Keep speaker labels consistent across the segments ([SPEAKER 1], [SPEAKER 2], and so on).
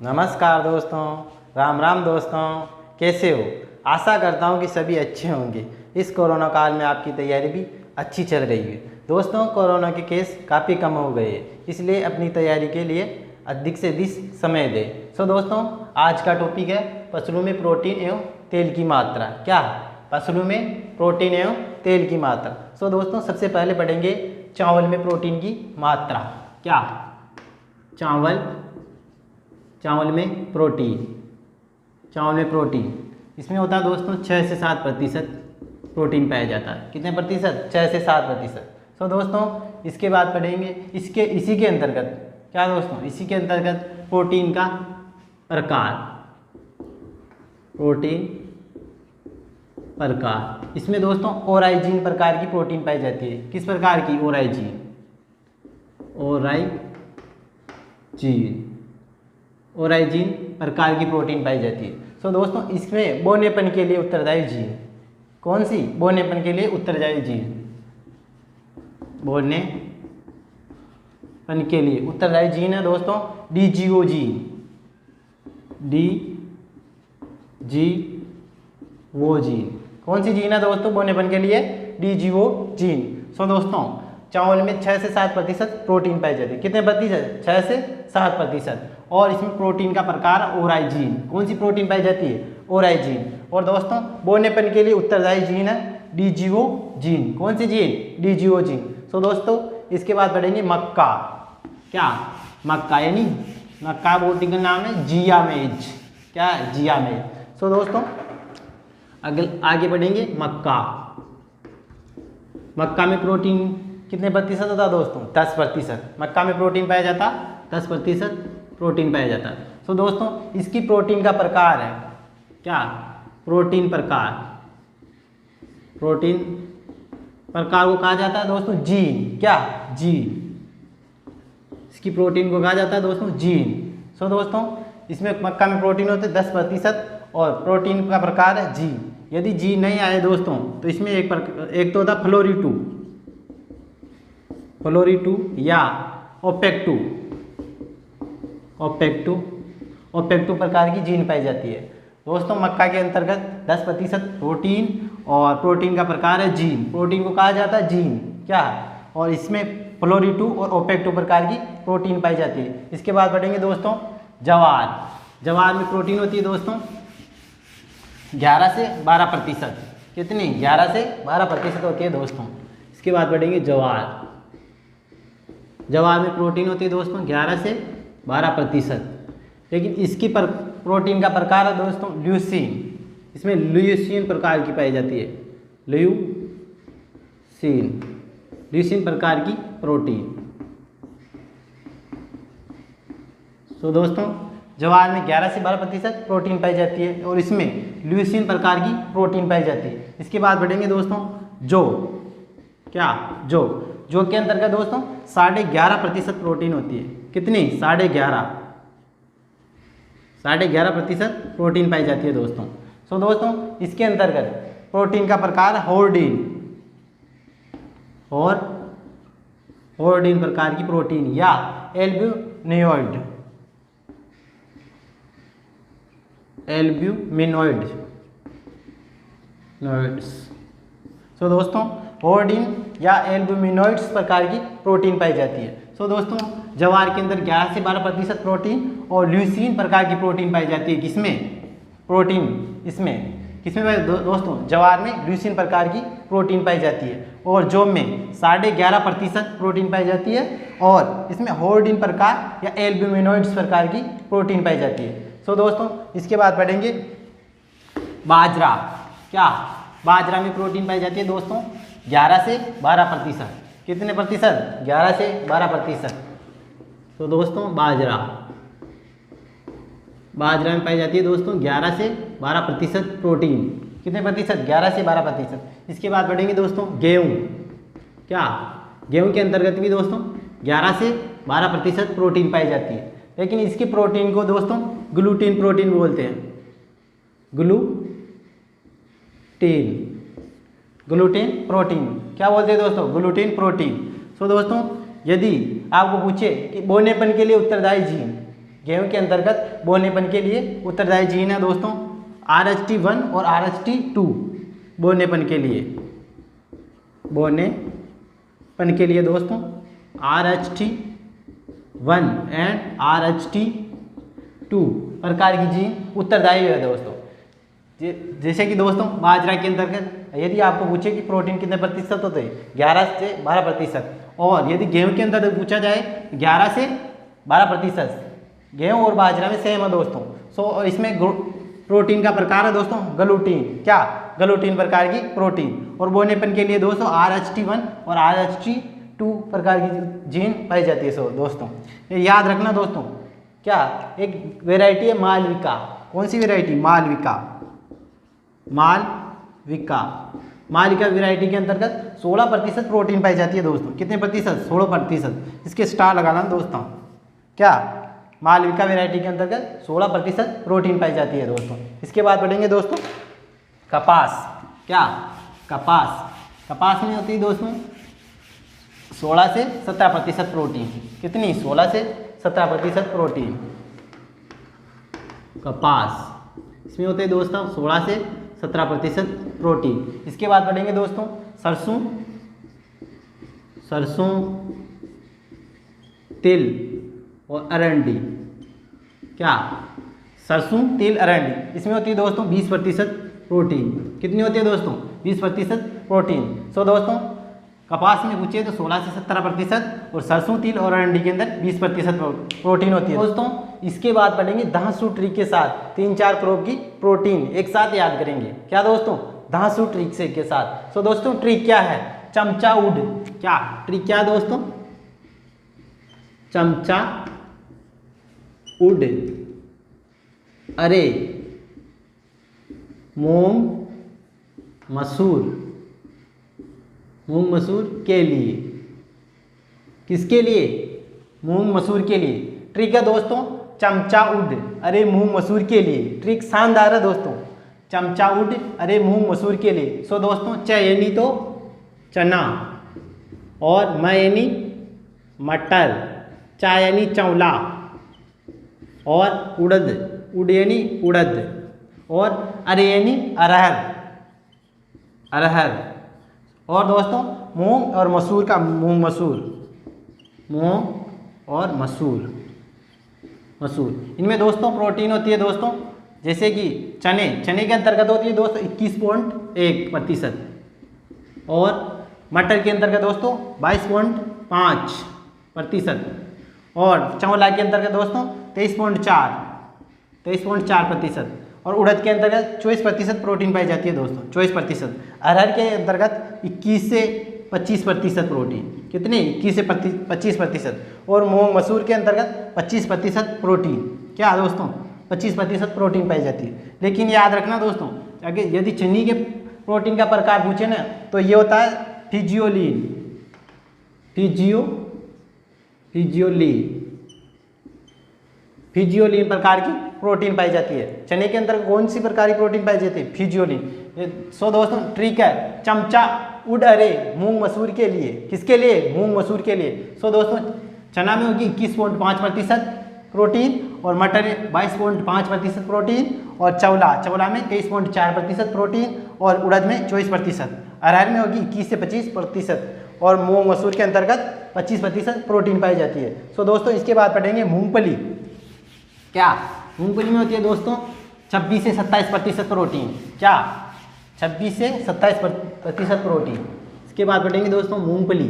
[SPEAKER 1] नमस्कार दोस्तों, राम राम दोस्तों। कैसे हो? आशा करता हूँ कि सभी अच्छे होंगे। इस कोरोना काल में आपकी तैयारी भी अच्छी चल रही है। दोस्तों, कोरोना के केस काफ़ी कम हो गए हैं, इसलिए अपनी तैयारी के लिए अधिक से अधिक समय दें। दोस्तों, आज का टॉपिक है फसलों में प्रोटीन एवं तेल की मात्रा। क्या? फसलों में प्रोटीन एवं तेल की मात्रा। दोस्तों, सबसे पहले पढ़ेंगे चावल में प्रोटीन की मात्रा। क्या? चावल में प्रोटीन इसमें होता है दोस्तों 6 से 7% प्रोटीन पाया जाता है। कितने प्रतिशत? 6 से 7%। दोस्तों, इसके बाद पढ़ेंगे इसी के अंतर्गत क्या दोस्तों, इसी के अंतर्गत प्रोटीन का प्रकार। इसमें दोस्तों ओराइजीन प्रकार की प्रोटीन पाई जाती है। किस प्रकार की? ओराइजीन प्रकार की प्रोटीन पाई जाती है। दोस्तों, इसमें बोनेपन के लिए उत्तरदायी जीन कौन सी? बोनेपन के लिए उत्तरदायी जीन, बोनेपन के लिए उत्तरदायी जीन है दोस्तों डीजीओ जीन। कौन सी जीन है दोस्तों बोनेपन के लिए? DGO gene. दोस्तों, चावल में 6 से 7% प्रोटीन पाई जाती है। कितने प्रतिशत? 6 से 7%। और इसमें प्रोटीन का प्रकार ओराइजीन। कौन सी प्रोटीन पाई जाती है? ओराइजीन। और दोस्तों, बोनेपन के लिए उत्तरदायी जीन है डीजीओ जीन। कौन सी जीन? DGO gene. दोस्तों, इसके बाद पढ़ेंगे मक्का। क्या? मक्का यानी मक्का प्रोटीन का नाम है जियामेज। क्या है? जियामेज। दोस्तों, आगे बढ़ेंगे मक्का में प्रोटीन कितने प्रतिशत होता है दोस्तों? 10%। मक्का में प्रोटीन पाया जाता 10% प्रोटीन पाया जाता है। दोस्तों, इसकी प्रोटीन का प्रकार है क्या? प्रोटीन प्रकार को कहा जाता है दोस्तों जीन। क्या? जीन। इसकी प्रोटीन को कहा जाता है दोस्तों जीन। दोस्तों, इसमें मक्का में प्रोटीन होते 10% और प्रोटीन का प्रकार है जीन। यदि जीन नहीं आए दोस्तों तो इसमें एक तो होता फ्लोरी2 या ओपेक2 प्रकार की जीन पाई जाती है। दोस्तों, मक्का के अंतर्गत 10% प्रोटीन और प्रोटीन का प्रकार है जीन। प्रोटीन को कहा जाता है जीन। क्या? और इसमें फ्लोरी2 और ओपेक2 प्रकार की प्रोटीन पाई जाती है। इसके बाद बढ़ेंगे दोस्तों जवार में प्रोटीन होती है दोस्तों 11 से 12%। कितनी? 11 से 12% होती है दोस्तों। इसके बाद बढ़ेंगे जवार में प्रोटीन होती है दोस्तों 11 से 12%। लेकिन इसकी प्रोटीन का प्रकार है दोस्तों ल्यूसीन। इसमें ल्यूसीन प्रकार की पाई जाती है। ल्यूसीन प्रकार की प्रोटीन। दोस्तों, जवार में 11 से 12% प्रोटीन पाई जाती है और इसमें ल्यूसीन प्रकार की प्रोटीन पाई जाती है। इसके बाद बढ़ेंगे दोस्तों जौ के अंतर्गत दोस्तों 11.5% प्रोटीन होती है। कितनी? 11.5% प्रोटीन पाई जाती है दोस्तों। दोस्तों, इसके अंतर्गत प्रोटीन का प्रकार होर्डीन प्रकार की प्रोटीन या एल्ब्यूमिनॉइड्स। दोस्तों, होर्डीन या एल्ब्यूमिनॉइड्स प्रकार की प्रोटीन पाई जाती है। दोस्तों, जवार के अंदर 11 से 12% प्रोटीन और ल्यूसीन प्रकार की प्रोटीन पाई जाती है। किसमें दोस्तों? जवार में ल्यूसीन प्रकार की प्रोटीन पाई जाती है और जौ में 11.5% प्रोटीन पाई जाती है और इसमें होर्डीन प्रकार या एल्ब्यूमिनॉइड्स प्रकार की प्रोटीन पाई जाती है। दोस्तों, इसके बाद पढ़ेंगे बाजरा। क्या? बाजरा में प्रोटीन पाई जाती है दोस्तों 11 से 12%। कितने प्रतिशत? 11 से 12%। दोस्तों, बाजरा में पाई जाती है दोस्तों 11 से 12% प्रोटीन। कितने प्रतिशत? 11 से 12%। इसके बाद बढ़ेंगे दोस्तों गेहूँ। क्या? गेहूँ के अंतर्गत भी दोस्तों 11 से 12% प्रोटीन पाई जाती है। लेकिन इसकी प्रोटीन को दोस्तों ग्लूटीन प्रोटीन बोलते हैं। ग्लूटीन प्रोटीन क्या बोलते हैं दोस्तों? Gluten protein. दोस्तों, यदि आपको पूछे कि बोनेपन के लिए उत्तरदायी जीन गेहूं के अंतर्गत बोनेपन के लिए उत्तरदायी जीन है दोस्तों RH1 और RH2 बोनेपन के लिए दोस्तों RH1 एंड RH2 प्रकार की जीन उत्तरदायी है दोस्तों। जैसे कि दोस्तों बाजरा के अंतर्गत यदि आपको पूछे कि प्रोटीन कितने प्रतिशत होते हैं 11 से 12%, और यदि गेहूं के अंतर्गत पूछा जाए 11 से 12%। गेहूं और बाजरा में सेम है दोस्तों। सो इसमें प्रोटीन का प्रकार है दोस्तों ग्लूटीन। क्या? ग्लूटीन प्रकार की प्रोटीन। और बोनेपन के लिए दोस्तों RH1 और RH2 प्रकार की जीन पाई जाती है। सो दोस्तों ये याद रखना दोस्तों। क्या? एक वेराइटी है मालविका। कौन सी वेराइटी? मालविका वेराइटी के अंतर्गत 16% प्रोटीन पाई जाती है दोस्तों। कितने प्रतिशत? 16%। इसके स्टार लगाना दोस्तों। क्या? मालविका वेराइटी के अंतर्गत 16% प्रोटीन पाई जाती है दोस्तों। इसके बाद पढ़ेंगे दोस्तों कपास। क्या? कपास में होती है दोस्तों 16 से 17% प्रोटीन। कितनी? 16 से 17% प्रोटीन कपास इसमें होते हैं दोस्तों 16 से 17% प्रोटीन। इसके बाद पढ़ेंगे दोस्तों सरसों, तिल और अरंडी। क्या? सरसों, तिल, अरंडी इसमें होती है दोस्तों 20% प्रोटीन। कितनी होती है दोस्तों? 20% प्रोटीन। सो दोस्तों कपास में पूछे तो 16 से 17% और सरसों, तिल और अरंडी के अंदर 20% प्रोटीन होती है दोस्तों। इसके बाद पढ़ेंगे धांसू ट्रिक के साथ 3-4 क्रॉप की प्रोटीन एक साथ याद करेंगे। क्या दोस्तों? धांसू ट्रिक से के साथ। सो दोस्तों ट्रिक क्या है? चमचा उड। क्या ट्रिक? क्या दोस्तों? चमचा उड अरे मूंग मसूर के लिए। किसके लिए? मूंग मसूर के लिए। ट्रिक है दोस्तों चमचा उड अरे मूंग मसूर के लिए। ट्रिक शानदार है दोस्तों। चमचा उड अरे मूंग मसूर के लिए। सो दोस्तों च यानी तो चना और म यानी मटर, चा यानी चौला और उड़ यानी उड़द और अरे यानी अरहर और दोस्तों मूंग और मसूर का मूंग और मसूर इनमें दोस्तों प्रोटीन होती है दोस्तों। जैसे कि चने के अंतर्गत होती है दोस्तों 21.1% और मटर के अंतर्गत दोस्तों 22.5% और चौला के अंतर्गत दोस्तों 23.4% और उड़द के अंतर्गत 24% प्रोटीन पाई जाती है दोस्तों। 24%। अरहर के अंतर्गत 21 से 25% प्रोटीन। कितने? 21 से 25% और मूंग मसूर के अंतर्गत 25% प्रोटीन। क्या दोस्तों? 25% प्रोटीन पाई जाती है। लेकिन याद रखना दोस्तों अगर यदि चने के प्रोटीन का प्रकार पूछे ना तो ये होता है फिजियोलिन प्रकार की प्रोटीन पाई जाती है। चने के अंदर कौन सी प्रकार की प्रोटीन पाई जाती है? फिजियोलिन। सो दोस्तों ट्रिक है चमचा उड अरे मूंग मसूर के लिए। किसके लिए? मूंग मसूर के लिए। सो दोस्तों चना में होगी 21.5% प्रोटीन और मटर 22.5% प्रोटीन और चौला में 23.4% प्रोटीन और उड़द में 24%। अरहर में होगी 21 से 25% और मूंग मसूर के अंतर्गत 25% प्रोटीन पाई जाती है। सो दोस्तों इसके बाद पढ़ेंगे मूंगफली। क्या? मूंगफली में होती है दोस्तों 26 से 27% प्रोटीन। क्या? 26 से 27% प्रोटीन। इसके बाद पढ़ेंगे दोस्तों मूंगफली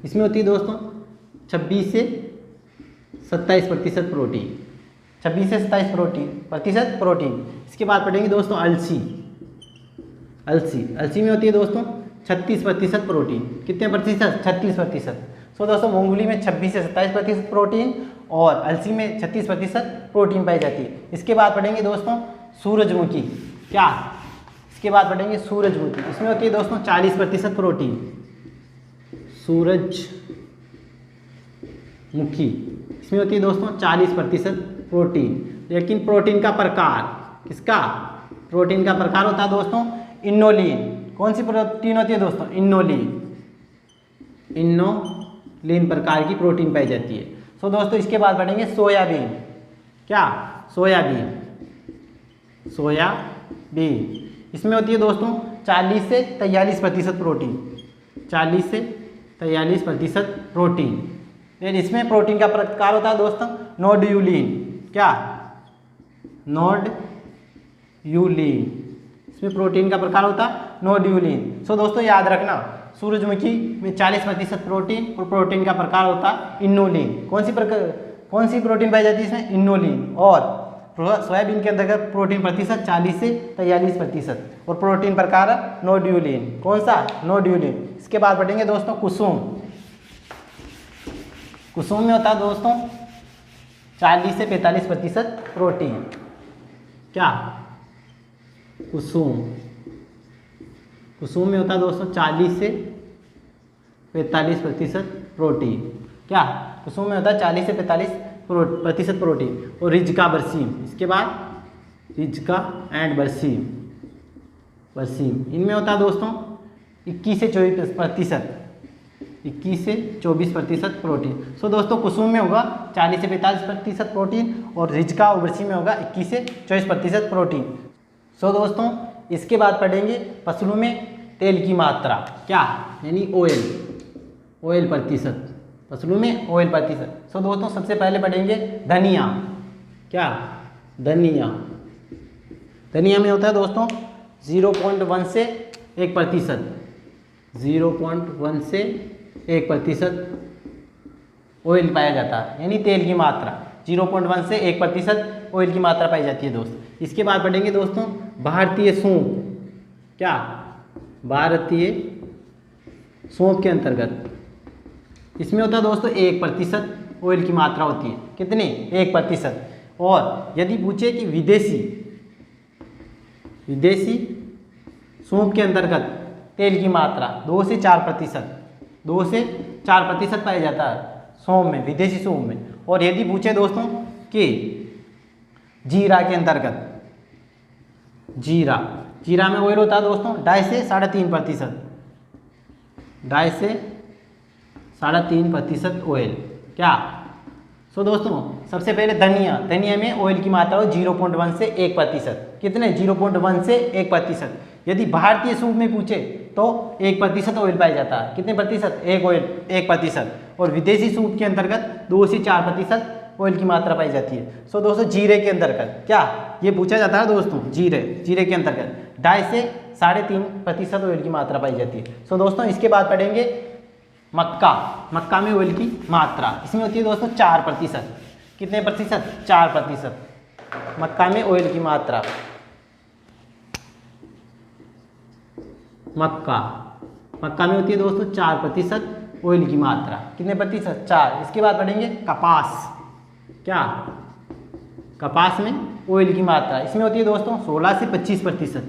[SPEAKER 1] इसमें होती है दोस्तों 26 से 27% प्रोटीन। 26 से 27% प्रोटीन। इसके बाद पढ़ेंगे दोस्तों अलसी में होती है दोस्तों 36% प्रोटीन। कितने प्रतिशत? 36%। सो दोस्तों मूंगफली में 26 से 27% प्रोटीन और अलसी में 36% प्रोटीन पाई जाती है। इसके बाद पढ़ेंगे दोस्तों सूरजमुखी। क्या? इसके बाद पढ़ेंगे सूरजमुखी। इसमें होती है दोस्तों 40% प्रोटीन। सूरजमुखी इसमें होती है दोस्तों 40% प्रोटीन। लेकिन प्रोटीन का प्रकार किसका? प्रोटीन का प्रकार होता है दोस्तों इनोलिन। कौन सी प्रोटीन होती है दोस्तों? इनोलिन प्रकार की प्रोटीन पाई जाती है। सो दोस्तों इसके बाद पढ़ेंगे सोयाबीन। क्या? सोयाबीन। सोयाबीन इसमें होती है दोस्तों 40 से 43% प्रोटीन। 40 से 43% प्रोटीन। फिर इसमें प्रोटीन का प्रकार होता है दोस्तों नोड्यूलिन। क्या? नोड्यूलिन। इसमें प्रोटीन का प्रकार होता है नोड्यूलिन। सो दोस्तों याद रखना, सूरजमुखी में 40% प्रोटीन और प्रोटीन का प्रकार होता है इनोलिन। कौन सी प्रोटीन पाई जाती है इसमें? इनोलिन। और सोयाबीन के अंतर्गत प्रोटीन प्रतिशत 40 से 43% और प्रोटीन प्रकार नोड्यूलिन। कौन सा? नोड्यूलिन। इसके बाद पढ़ेंगे दोस्तों कुसुम। कुसुम में होता है दोस्तों 40 से 45% प्रोटीन। क्या? कुसुम। कुसुम में होता है दोस्तों 40 से 45% प्रोटीन। क्या? कुसुम में होता है 40 से 45% प्रोटीन। और रिजका बरसीम, इसके बाद रिजका एंड बरसीम। इनमें होता है दोस्तों 21 से 24%। 21 से 24% प्रोटीन। सो दोस्तों कुसुम में होगा 40 से 45% प्रोटीन और रिजका और बरसीम में होगा 21 से 24% प्रोटीन। सो दोस्तों इसके बाद पढ़ेंगे फसलों में तेल की मात्रा। क्या? यानी ऑयल प्रतिशत। फसलों में ऑयल प्रतिशत। सो दोस्तों सबसे पहले पढ़ेंगे धनिया। क्या? धनिया में होता है दोस्तों 0.1 से 1%। 0.1 से 1% ऑयल पाया जाता है, यानी तेल की मात्रा 0.1 से 1% ऑयल की मात्रा पाई जाती है दोस्त। इसके बाद पढ़ेंगे दोस्तों भारतीय सौंफ। क्या? भारतीय सौंफ के अंतर्गत इसमें होता है दोस्तों 1% ऑयल की मात्रा होती है। कितनी? 1%। और यदि पूछे कि विदेशी सौंफ के अंतर्गत तेल की मात्रा 2 से 4%। 2 से 4% पाया जाता है सौंफ में, विदेशी सौंफ में। और यदि पूछे दोस्तों कि जीरा के अंतर्गत, जीरा में ऑयल होता है दोस्तों 2.5 से 3.5%। 2.5 से 3.5% ऑयल। क्या? सो दोस्तों सबसे पहले धनिया में ऑयल की मात्रा हो 0.1 से 1%। कितने? 0.1 से 1%। यदि भारतीय सूप में पूछे तो 1% ऑयल पाया जाता है। कितने प्रतिशत? 1%। और विदेशी सूप के अंतर्गत 2 से 4% ऑयल की मात्रा पाई जाती है। सो दोस्तों जीरे के अंतर्गत क्या ये पूछा जाता है दोस्तों? जीरे के अंतर्गत 2.5 से 3.5% ऑयल की मात्रा पाई जाती है। सो दोस्तों इसके बाद पढ़ेंगे मक्का में ऑयल की मात्रा। इसमें होती है दोस्तों 4%। कितने प्रतिशत? 4%। मक्का में ऑयल की मात्रा। मक्का में होती है दोस्तों 4% ऑयल की मात्रा। कितने प्रतिशत? 4। इसके बाद पढ़ेंगे कपास। क्या? कपास में ऑयल की मात्रा इसमें होती है दोस्तों 16 से 25%।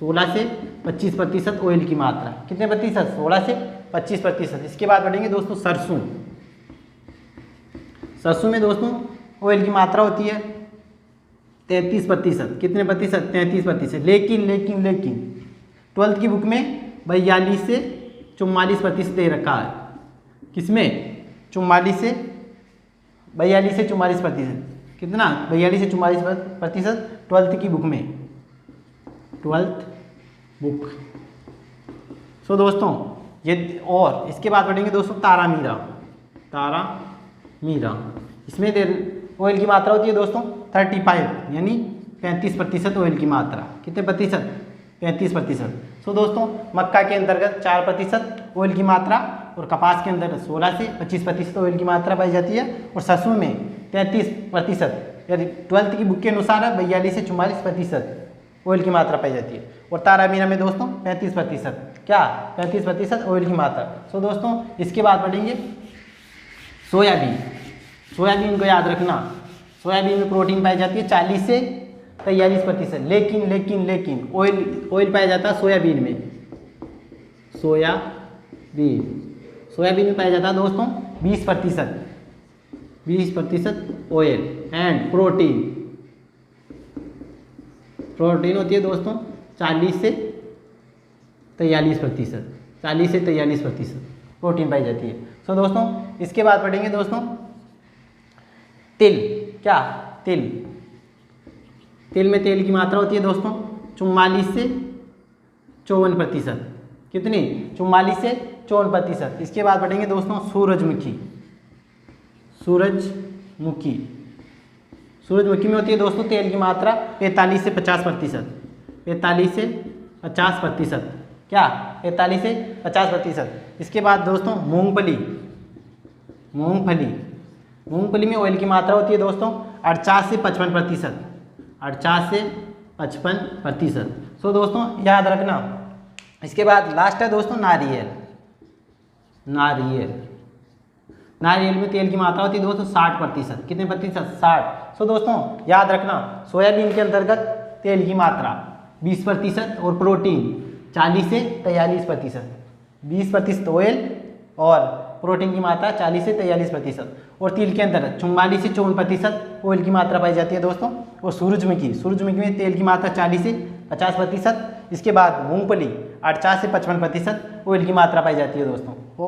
[SPEAKER 1] 16 से 25% ऑयल की मात्रा। कितने प्रतिशत? 16 से 25%। इसके बाद पढ़ेंगे दोस्तों सरसों में दोस्तों ऑयल की मात्रा होती है 33%। कितने प्रतिशत? 33%। लेकिन 12th की बुक में 42 से 44% दे रखा है। किसमें? 42 से 44%। कितना? 42 से 44% 12th की बुक में। 12th book. सो दोस्तों ये, और इसके बाद पढ़ेंगे दोस्तों तारा मीरा। इसमें ऑयल की मात्रा होती है दोस्तों 35, यानी 35% ऑयल की मात्रा। कितने प्रतिशत? 35%। सो दोस्तों मक्का के अंतर्गत 4% ऑयल की मात्रा और कपास के अंतर्गत 16 से 25% ऑयल की मात्रा पाई जाती है। और सरसों में 33%, यानी 12th की बुक के अनुसार 42 से 44% ऑयल की मात्रा पाई जाती है। और तारा मीरा में दोस्तों 35%। क्या? 35% ऑयल की मात्रा। सो दोस्तों इसके बाद पढ़ेंगे सोयाबीन को याद रखना। सोयाबीन में प्रोटीन पाई जाती है 40 से 43%। लेकिन ऑयल पाया जाता है सोयाबीन में पाया जाता है दोस्तों 20% ऑयल। एंड प्रोटीन होती है दोस्तों 40 से 43%। 40 से 43% प्रोटीन पाई जाती है। सो दोस्तों इसके बाद पढ़ेंगे दोस्तों तिल, क्या तिल, तिल में तेल की मात्रा होती है दोस्तों 44 से 54%। कितनी? 44 से 54%। इसके बाद बढ़ेंगे दोस्तों सूरजमुखी। सूरजमुखी, सूरजमुखी में होती है दोस्तों तेल की मात्रा 45 से 50%। 45 से 50%, क्या 45 से 50%। इसके बाद दोस्तों मूंगफली, मूंगफली, मूंगफली में ऑयल की मात्रा होती है दोस्तों 48 से 55%। 48 से 55%। सो दोस्तों याद रखना। इसके बाद लास्ट है दोस्तों नारियल। नारियल, नारियल में तेल की मात्रा होती है दोस्तों 60%। कितने प्रतिशत? 60। सो दोस्तों याद रखना, सोयाबीन के अंतर्गत तेल की मात्रा 20% और प्रोटीन 40 से 43%। 20% ऑयल और प्रोटीन की मात्रा 40 से 43%। और तिल के अंदर 44 से 54% ऑयल की मात्रा पाई जाती है दोस्तों। और सूरजमुखी, सूरजमुखी में तेल की मात्रा 40 से 50%। इसके बाद मूंगफली 48 से 55% ऑयल की मात्रा पाई जाती है दोस्तों।